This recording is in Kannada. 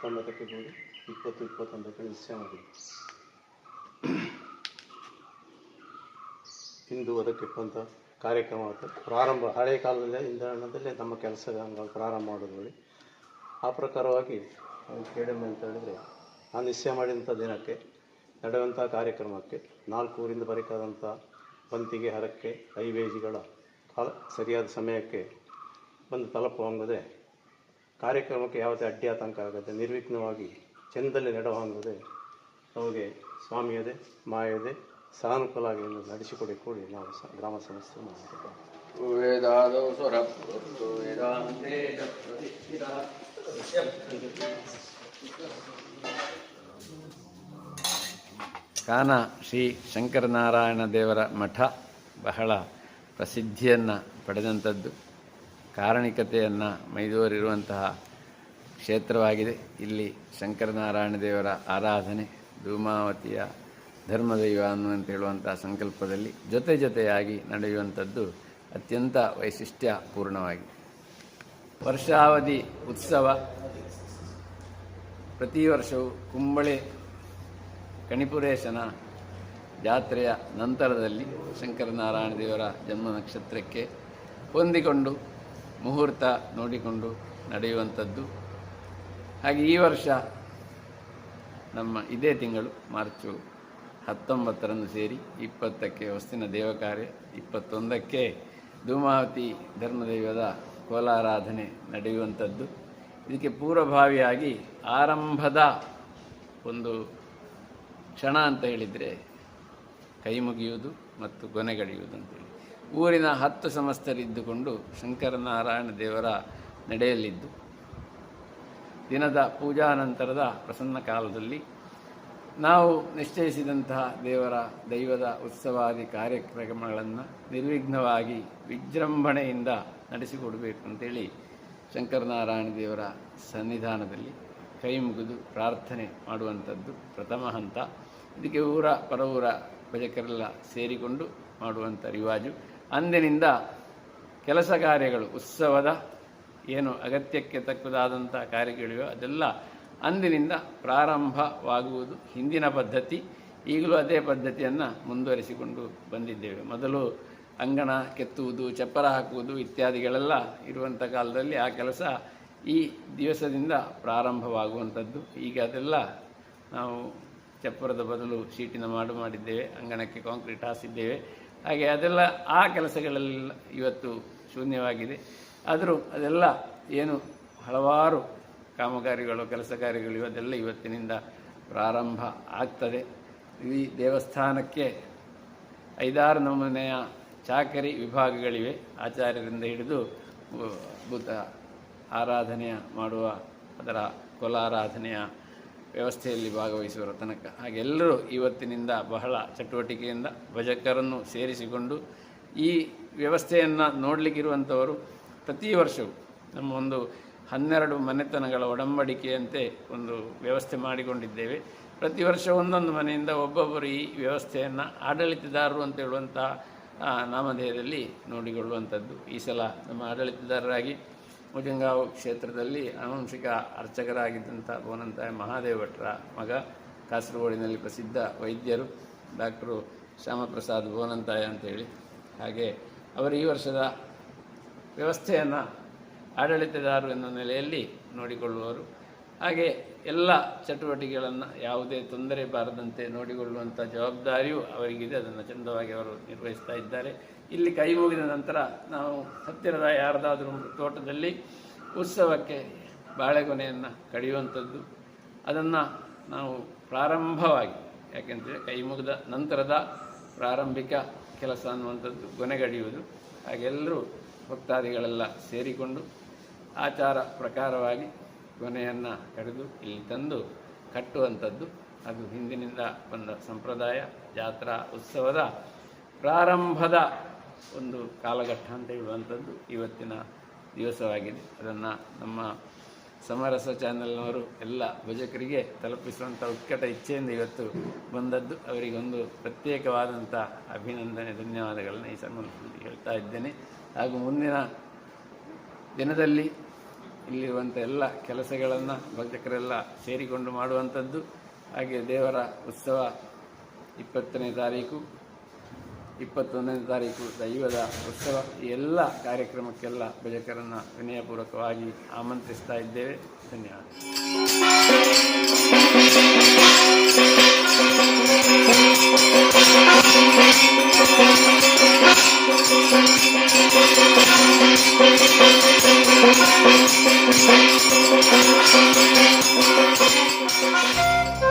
19ಕ್ಕೆ ಕೂಡಿ 20-21ಕ್ಕೆ ನಿಶ್ಚಯ ಮಾಡಿದೆ. ಇಂದು ಅದಕ್ಕೆ ಕೊಂತ ಕಾರ್ಯಕ್ರಮ ಪ್ರಾರಂಭ ಹಳೆಯ ಕಾಲದಲ್ಲೇ ಇಂಧನದಲ್ಲೇ ನಮ್ಮ ಕೆಲಸಗಳನ್ನು ಪ್ರಾರಂಭ ಮಾಡೋದು. ಆ ಪ್ರಕಾರವಾಗಿ ಕೇಳಮ್ಮ ಅಂತ ಹೇಳಿದರೆ ನಾನು ನಿಶ್ಚಯ ಮಾಡಿದಂಥ ದಿನಕ್ಕೆ ನಡೆಯುವಂಥ ಕಾರ್ಯಕ್ರಮಕ್ಕೆ 4 ಊರಿಂದ ಬರಬೇಕಾದಂಥ ಪಂತಿಗೆ ಹರಕ್ಕೆ ಐವೇಜಿಗಳ ಸರಿಯಾದ ಸಮಯಕ್ಕೆ ಬಂದು ತಲುಪುವಂಗದೆ ಕಾರ್ಯಕ್ರಮಕ್ಕೆ ಯಾವುದೇ ಅಡ್ಡಿ ಆತಂಕ ಆಗದೆ ನಿರ್ವಿಘ್ನವಾಗಿ ಚೆಂದಲ್ಲಿ ನಡೆಯುವಂಗದೆ ನಮಗೆ ಸ್ವಾಮಿಯದೇ ಮಾಯದೇ ಸಾನುಕೂಲವಾಗಿ ನಡೆಸಿಕೊಡಿ ಕೂಡಿ ನಾವು ಗ್ರಾಮ ಸಮಸ್ಯೆ ಮಾಡಿದ್ದೇವೆ. ಕಾನ ಶ್ರೀ ಶಂಕರನಾರಾಯಣ ದೇವರ ಮಠ ಬಹಳ ಪ್ರಸಿದ್ಧಿಯನ್ನು ಪಡೆದಂಥದ್ದು, ಕಾರಣಿಕತೆಯನ್ನು ಮೈದೂರಿರುವಂತಹ ಕ್ಷೇತ್ರವಾಗಿದೆ. ಇಲ್ಲಿ ಶಂಕರನಾರಾಯಣ ದೇವರ ಆರಾಧನೆ ಧೂಮಾವತಿಯ ಧರ್ಮದೈವ ಅನ್ನುವಂತ ಹೇಳುವಂಥ ಸಂಕಲ್ಪದಲ್ಲಿ ಜೊತೆಯಾಗಿ ನಡೆಯುವಂಥದ್ದು ಅತ್ಯಂತ ವೈಶಿಷ್ಟ್ಯಪೂರ್ಣವಾಗಿದೆ. ವರ್ಷಾವಧಿ ಉತ್ಸವ ಪ್ರತಿ ವರ್ಷವೂ ಕುಂಬಳೆ ಕಣಿಪುರೇಶನ ಜಾತ್ರೆಯ ನಂತರದಲ್ಲಿ ಶಂಕರನಾರಾಯಣ ದೇವರ ಜನ್ಮ ನಕ್ಷತ್ರಕ್ಕೆ ಹೊಂದಿಕೊಂಡು ಮುಹೂರ್ತ ನೋಡಿಕೊಂಡು ನಡೆಯುವಂಥದ್ದು. ಹಾಗೆ ಈ ವರ್ಷ ನಮ್ಮ ಇದೇ ತಿಂಗಳು ಮಾರ್ಚು 19ರಂದು ಸೇರಿ 20ಕ್ಕೆ ಹೊಸ್ತಿನ ದೇವಕಾರ್ಯ, 21ಕ್ಕೆ ಧೂಮಾವತಿ ಧರ್ಮದೈವದ ಕೋಲಾರಾಧನೆ ನಡೆಯುವಂಥದ್ದು. ಇದಕ್ಕೆ ಪೂರ್ವಭಾವಿಯಾಗಿ ಆರಂಭದ ಒಂದು ಕ್ಷಣ ಅಂತ ಹೇಳಿದರೆ ಕೈ ಮುಗಿಯುವುದು ಮತ್ತು ಕೊನೆಗಡಿಯುವುದು ಅಂತೇಳಿ ಊರಿನ 10 ಸಮಸ್ತರಿದ್ದುಕೊಂಡು ಶಂಕರನಾರಾಯಣ ದೇವರ ನಡೆಯಲಿದ್ದು ದಿನದ ಪೂಜಾ ನಂತರದ ಪ್ರಸನ್ನ ಕಾಲದಲ್ಲಿ ನಾವು ನಿಶ್ಚಯಿಸಿದಂತಹ ದೈವದ ಉತ್ಸವಾದಿ ಕಾರ್ಯಕ್ರಮಗಳನ್ನು ನಿರ್ವಿಘ್ನವಾಗಿ ವಿಜೃಂಭಣೆಯಿಂದ ನಡೆಸಿಕೊಡಬೇಕು ಅಂತೇಳಿ ಶಂಕರನಾರಾಯಣ ದೇವರ ಸನ್ನಿಧಾನದಲ್ಲಿ ಕೈ ಮುಗಿದು ಪ್ರಾರ್ಥನೆ ಮಾಡುವಂಥದ್ದು ಪ್ರಥಮ ಹಂತ. ಇದಕ್ಕೆ ಊರ ಪರವೂರ ಭಜಕರೆಲ್ಲ ಸೇರಿಕೊಂಡು ಮಾಡುವಂಥ ರಿವಾಜು. ಅಂದಿನಿಂದ ಕೆಲಸ ಕಾರ್ಯಗಳು ಉತ್ಸವದ ಏನು ಅಗತ್ಯಕ್ಕೆ ತಕ್ಕದಾದಂಥ ಕಾರ್ಯಗಳಿವೆ ಅದೆಲ್ಲ ಅಂದಿನಿಂದ ಪ್ರಾರಂಭವಾಗುವುದು ಹಿಂದಿನ ಪದ್ಧತಿ. ಈಗಲೂ ಅದೇ ಪದ್ಧತಿಯನ್ನು ಮುಂದುವರಿಸಿಕೊಂಡು ಬಂದಿದ್ದೇವೆ. ಮೊದಲು ಅಂಗಣ ಕೆತ್ತುವುದು, ಚಪ್ಪರ ಹಾಕುವುದು ಇತ್ಯಾದಿಗಳೆಲ್ಲ ಇರುವಂಥ ಕಾಲದಲ್ಲಿ ಆ ಕೆಲಸ ಈ ದಿವಸದಿಂದ ಪ್ರಾರಂಭವಾಗುವಂಥದ್ದು. ಈಗ ಅದೆಲ್ಲ ನಾವು ಚಪ್ಪರದ ಬದಲು ಶೀಟಿನ ಮಾಡಿದ್ದೇವೆ, ಅಂಗಣಕ್ಕೆ ಕಾಂಕ್ರೀಟ್ ಹಾಸಿದ್ದೇವೆ. ಹಾಗೆ ಅದೆಲ್ಲ ಆ ಕೆಲಸಗಳೆಲ್ಲ ಇವತ್ತು ಶೂನ್ಯವಾಗಿದೆ. ಆದರೂ ಅದೆಲ್ಲ ಏನು ಹಲವಾರು ಕಾಮಗಾರಿಗಳು ಕೆಲಸ ಕಾರ್ಯಗಳು ಅದೆಲ್ಲ ಇವತ್ತಿನಿಂದ ಪ್ರಾರಂಭ ಆಗ್ತದೆ. ಈ ದೇವಸ್ಥಾನಕ್ಕೆ 5-6 ನಮೂನೆಯ ಚಾಕರಿ ವಿಭಾಗಗಳಿವೆ. ಆಚಾರ್ಯರಿಂದ ಹಿಡಿದು ಭೂತ ಆರಾಧನೆಯ ಮಾಡುವ ಅದರ ಕೋಲಾರಾಧನೆಯ ವ್ಯವಸ್ಥೆಯಲ್ಲಿ ಭಾಗವಹಿಸುವ ತನಕ ಹಾಗೆಲ್ಲರೂ ಇವತ್ತಿನಿಂದ ಬಹಳ ಚಟುವಟಿಕೆಯಿಂದ ಭಜಕರನ್ನು ಸೇರಿಸಿಕೊಂಡು ಈ ವ್ಯವಸ್ಥೆಯನ್ನು ನೋಡಲಿಕ್ಕಿರುವಂಥವರು ಪ್ರತಿ ವರ್ಷವೂ ನಮ್ಮ ಒಂದು 12 ಮನೆತನಗಳ ಒಡಂಬಡಿಕೆಯಂತೆ ಒಂದು ವ್ಯವಸ್ಥೆ ಮಾಡಿಕೊಂಡಿದ್ದೇವೆ. ಪ್ರತಿ ವರ್ಷ ಒಂದೊಂದು ಮನೆಯಿಂದ ಒಬ್ಬೊಬ್ಬರು ಈ ವ್ಯವಸ್ಥೆಯನ್ನು ಆಡಳಿತದಾರರು ಅಂತ ಹೇಳುವಂಥ ನಾಮಧೇಯದಲ್ಲಿ ನೋಡಿಕೊಳ್ಳುವಂಥದ್ದು. ಈ ಸಲ ನಮ್ಮ ಆಡಳಿತದಾರರಾಗಿ ಮುಜಂಗಾಂವ್ ಕ್ಷೇತ್ರದಲ್ಲಿ ಆನುವಂಶಿಕ ಅರ್ಚಕರಾಗಿದ್ದಂಥ ಬೋನಂತಾಯ ಮಹಾದೇವ ಭಟ್ರ ಮಗ, ಕಾಸರಗೋಡಿನಲ್ಲಿ ಪ್ರಸಿದ್ಧ ವೈದ್ಯರು ಡಾಕ್ಟರು ಶ್ಯಾಮಪ್ರಸಾದ್ ಬೋನಂತಾಯ ಅಂತೇಳಿ, ಹಾಗೆ ಅವರು ಈ ವರ್ಷದ ವ್ಯವಸ್ಥೆಯನ್ನು ಆಡಳಿತದಾರರು ಎನ್ನುವ ನೆಲೆಯಲ್ಲಿ ನೋಡಿಕೊಳ್ಳುವರು. ಹಾಗೆ ಎಲ್ಲ ಚಟುವಟಿಕೆಗಳನ್ನು ಯಾವುದೇ ತೊಂದರೆ ಬಾರದಂತೆ ನೋಡಿಕೊಳ್ಳುವಂಥ ಜವಾಬ್ದಾರಿಯೂ ಅವರಿಗಿದೆ. ಅದನ್ನು ಚಂದವಾಗಿ ಅವರು ನಿರ್ವಹಿಸ್ತಾ ಇದ್ದಾರೆ. ಇಲ್ಲಿ ಕೈ ಮುಗಿದ ನಂತರ ನಾವು ಹತ್ತಿರದ ಯಾರದಾದರೂ ತೋಟದಲ್ಲಿ ಉತ್ಸವಕ್ಕೆ ಬಾಳೆಗೊನೆಯನ್ನು ಕಡಿಯುವಂಥದ್ದು, ಅದನ್ನು ನಾವು ಪ್ರಾರಂಭವಾಗಿ, ಯಾಕೆಂದರೆ ಕೈ ಮುಗಿದ ನಂತರದ ಪ್ರಾರಂಭಿಕ ಕೆಲಸ ಅನ್ನುವಂಥದ್ದು ಕೊನೆಗಡಿಯುವುದು. ಹಾಗೆಲ್ಲರೂ ಭಕ್ತಾದಿಗಳೆಲ್ಲ ಸೇರಿಕೊಂಡು ಆಚಾರ ಪ್ರಕಾರವಾಗಿ ಕೊನೆಯನ್ನು ಕಡಿದು ಇಲ್ಲಿ ತಂದು ಕಟ್ಟುವಂಥದ್ದು. ಅದು ಹಿಂದಿನಿಂದ ಬಂದ ಸಂಪ್ರದಾಯ. ಜಾತ್ರಾ ಉತ್ಸವದ ಪ್ರಾರಂಭದ ಒಂದು ಕಾಲಘಟ್ಟ ಅಂತ ಹೇಳುವಂಥದ್ದು ಇವತ್ತಿನ ದಿವಸವಾಗಿದೆ. ಅದನ್ನು ನಮ್ಮ ಸಮರಸ ಚಾನೆಲ್ನವರು ಎಲ್ಲ ಭಜಕರಿಗೆ ತಲುಪಿಸುವಂಥ ಉತ್ಕಟ ಇಚ್ಛೆಯಿಂದ ಇವತ್ತು ಬಂದದ್ದು. ಅವರಿಗೊಂದು ಪ್ರತ್ಯೇಕವಾದಂಥ ಅಭಿನಂದನೆ, ಧನ್ಯವಾದಗಳನ್ನು ಈ ಸಂದರ್ಭದಲ್ಲಿ ಹೇಳ್ತಾ ಇದ್ದೇನೆ. ಹಾಗೂ ಮುಂದಿನ ದಿನದಲ್ಲಿ ಇಲ್ಲಿರುವಂಥ ಎಲ್ಲ ಕೆಲಸಗಳನ್ನು ಭಕ್ತರೆಲ್ಲ ಸೇರಿಕೊಂಡು ಮಾಡುವಂಥದ್ದು. ಹಾಗೆ ದೇವರ ಉತ್ಸವ 20ನೇ ತಾರೀಕು, 21ನೇ ತಾರೀಕು ದೈವದ ಉತ್ಸವ, ಈ ಎಲ್ಲ ಕಾರ್ಯಕ್ರಮಕ್ಕೆಲ್ಲ ಭಜಕರನ್ನು ವಿನಯಪೂರ್ವಕವಾಗಿ ಆಮಂತ್ರಿಸ್ತಾ ಇದ್ದೇವೆ. ಧನ್ಯವಾದ. Thank you.